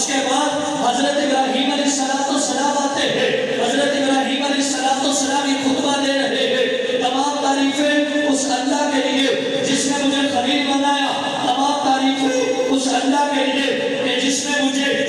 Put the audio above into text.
اس کے بعد حضرت ابراہیم علیہ السلام آتے ہیں. حضرت ابراہیم علیہ السلام یہ خطبہ دے رہے ہیں. تمام تعریفیں اس اللہ کے لیے جس نے مجھے خلیل بنایا. تمام تعریفیں اس اللہ کے لیے کہ جس نے مجھے